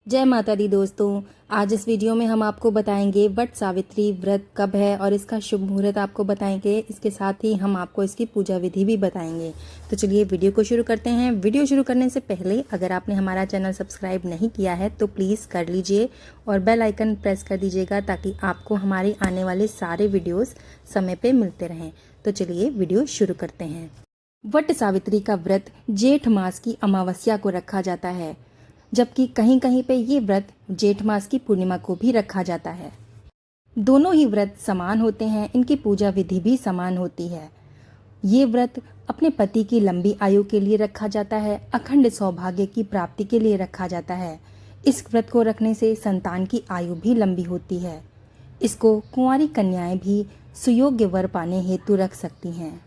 जय माता दी दोस्तों। आज इस वीडियो में हम आपको बताएंगे वट सावित्री व्रत कब है और इसका शुभ मुहूर्त आपको बताएंगे। इसके साथ ही हम आपको इसकी पूजा विधि भी बताएंगे। तो चलिए वीडियो को शुरू करते हैं। वीडियो शुरू करने से पहले अगर आपने हमारा चैनल सब्सक्राइब नहीं किया है तो प्लीज़ कर लीजिए और बेल आइकन प्रेस कर दीजिएगा ताकि आपको हमारे आने वाले सारे वीडियोज़ समय पर मिलते रहें। तो चलिए वीडियो शुरू करते हैं। वट सावित्री का व्रत जेठ मास की अमावस्या को रखा जाता है, जबकि कहीं कहीं पे ये व्रत जेठ मास की पूर्णिमा को भी रखा जाता है। दोनों ही व्रत समान होते हैं, इनकी पूजा विधि भी समान होती है। ये व्रत अपने पति की लंबी आयु के लिए रखा जाता है, अखंड सौभाग्य की प्राप्ति के लिए रखा जाता है। इस व्रत को रखने से संतान की आयु भी लंबी होती है। इसको कुंवारी कन्याएं भी सुयोग्य वर पाने हेतु रख सकती हैं।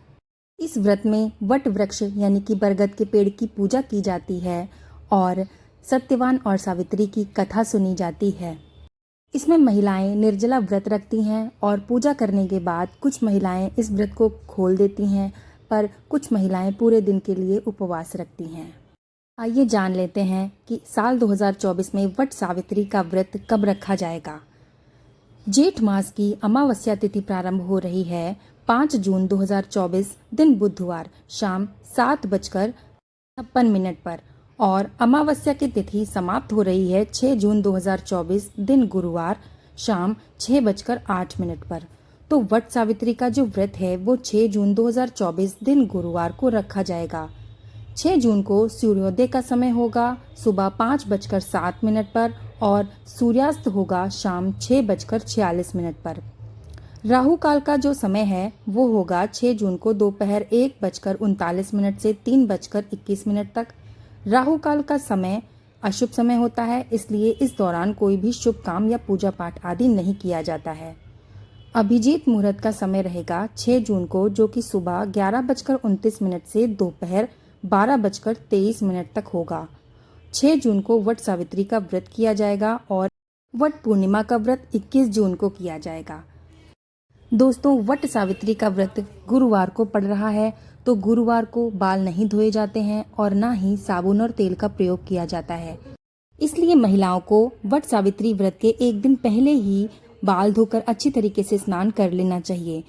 इस व्रत में वट वृक्ष यानी कि बरगद के पेड़ की पूजा की जाती है और सत्यवान और सावित्री की कथा सुनी जाती है। इसमें महिलाएं निर्जला व्रत रखती हैं और पूजा करने के बाद कुछ महिलाएं इस व्रत को खोल देती हैं, पर कुछ महिलाएं पूरे दिन के लिए उपवास रखती हैं। आइए जान लेते हैं कि साल 2024 में वट सावित्री का व्रत कब रखा जाएगा। जेठ मास की अमावस्या तिथि प्रारंभ हो रही है 5 जून 2024 दिन बुधवार शाम 7:56 पर और अमावस्या की तिथि समाप्त हो रही है 6 जून 2024 दिन गुरुवार शाम 6:08 पर। तो वट सावित्री का जो व्रत है वो 6 जून 2024 दिन गुरुवार को रखा जाएगा। 6 जून को सूर्योदय का समय होगा सुबह 5:07 पर और सूर्यास्त होगा शाम 6:46 पर। राहु काल का जो समय है वो होगा 6 जून को दोपहर 1:39 से 3:21 तक। राहु काल का समय अशुभ समय होता है, इसलिए इस दौरान कोई भी शुभ काम या पूजा पाठ आदि नहीं किया जाता है। अभिजीत मुहूर्त का समय रहेगा 6 जून को, जो कि सुबह 11:29 से दोपहर 12:23 तक होगा। 6 जून को वट सावित्री का व्रत किया जाएगा और वट पूर्णिमा का व्रत 21 जून को किया जाएगा। दोस्तों, वट सावित्री का व्रत गुरुवार को पड़ रहा है, तो गुरुवार को बाल नहीं धोए जाते हैं और ना ही साबुन और तेल का प्रयोग किया जाता है। इसलिए महिलाओं को वट सावित्री व्रत के एक दिन पहले ही बाल धोकर अच्छी तरीके से स्नान कर लेना चाहिए।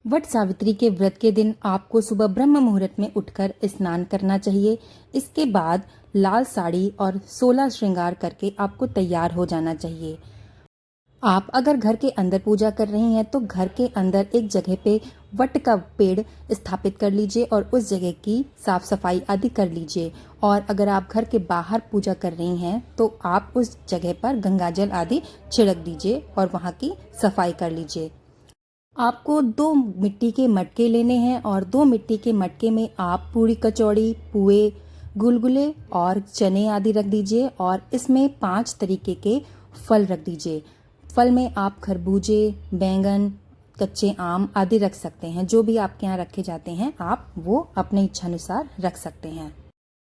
वट सावित्री के व्रत के दिन आपको सुबह ब्रह्म मुहूर्त में उठकर स्नान करना चाहिए। इसके बाद लाल साड़ी और 16 श्रृंगार करके आपको तैयार हो जाना चाहिए। आप अगर घर के अंदर पूजा कर रही हैं तो घर के अंदर एक जगह पे वट का पेड़ स्थापित कर लीजिए और उस जगह की साफ सफाई आदि कर लीजिए। और अगर आप घर के बाहर पूजा कर रही हैं तो आप उस जगह पर गंगाजल आदि छिड़क दीजिए और वहाँ की सफाई कर लीजिए। आपको 2 मिट्टी के मटके लेने हैं और 2 मिट्टी के मटके में आप पूरी कचौड़ी, पुए, गुलगुले और चने आदि रख दीजिए और इसमें 5 तरीके के फल रख दीजिए। फल में आप खरबूजे, बैंगन, कच्चे आम आदि रख सकते हैं। जो भी आपके यहाँ रखे जाते हैं आप वो अपने इच्छा अनुसार रख सकते हैं।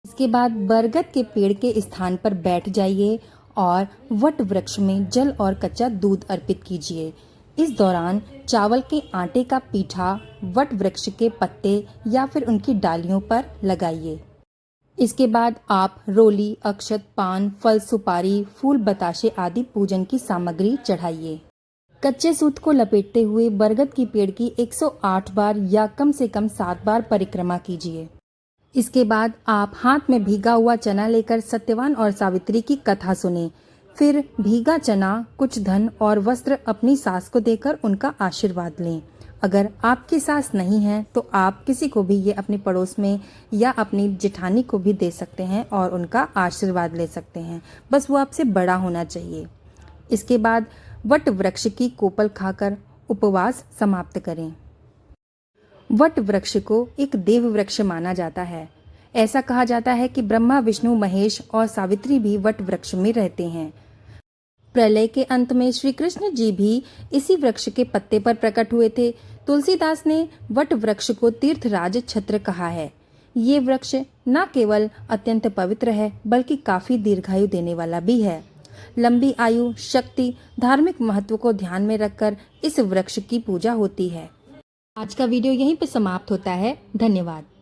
इसके बाद बरगद के पेड़ के स्थान पर बैठ जाइए और वट वृक्ष में जल और कच्चा दूध अर्पित कीजिए। इस दौरान चावल के आटे का पीठा वट वृक्ष के पत्ते या फिर उनकी डालियों पर लगाइए। इसके बाद आप रोली, अक्षत, पान, फल, सुपारी, फूल, बताशे आदि पूजन की सामग्री चढ़ाइए। कच्चे सूत को लपेटते हुए बरगद की पेड़ की 108 बार या कम से कम 7 बार परिक्रमा कीजिए। इसके बाद आप हाथ में भीगा हुआ चना लेकर सत्यवान और सावित्री की कथा सुने। फिर भीगा चना, कुछ धन और वस्त्र अपनी सास को देकर उनका आशीर्वाद लें। अगर आपकी सास नहीं है तो आप किसी को भी ये अपने पड़ोस में या अपनी जेठानी को भी दे सकते हैं और उनका आशीर्वाद ले सकते हैं। बस वो आपसे बड़ा होना चाहिए। इसके बाद वट वृक्ष की कोपल खाकर उपवास समाप्त करें। वट वृक्ष को एक देव वृक्ष माना जाता है। ऐसा कहा जाता है कि ब्रह्मा, विष्णु, महेश और सावित्री भी वट वृक्ष में रहते हैं। प्रलय के अंत में श्री कृष्ण जी भी इसी वृक्ष के पत्ते पर प्रकट हुए थे। तुलसीदास ने वट वृक्ष को तीर्थराज छत्र कहा है। ये वृक्ष न केवल अत्यंत पवित्र है बल्कि काफी दीर्घायु देने वाला भी है। लंबी आयु, शक्ति, धार्मिक महत्व को ध्यान में रखकर इस वृक्ष की पूजा होती है। आज का वीडियो यहीं पर समाप्त होता है। धन्यवाद।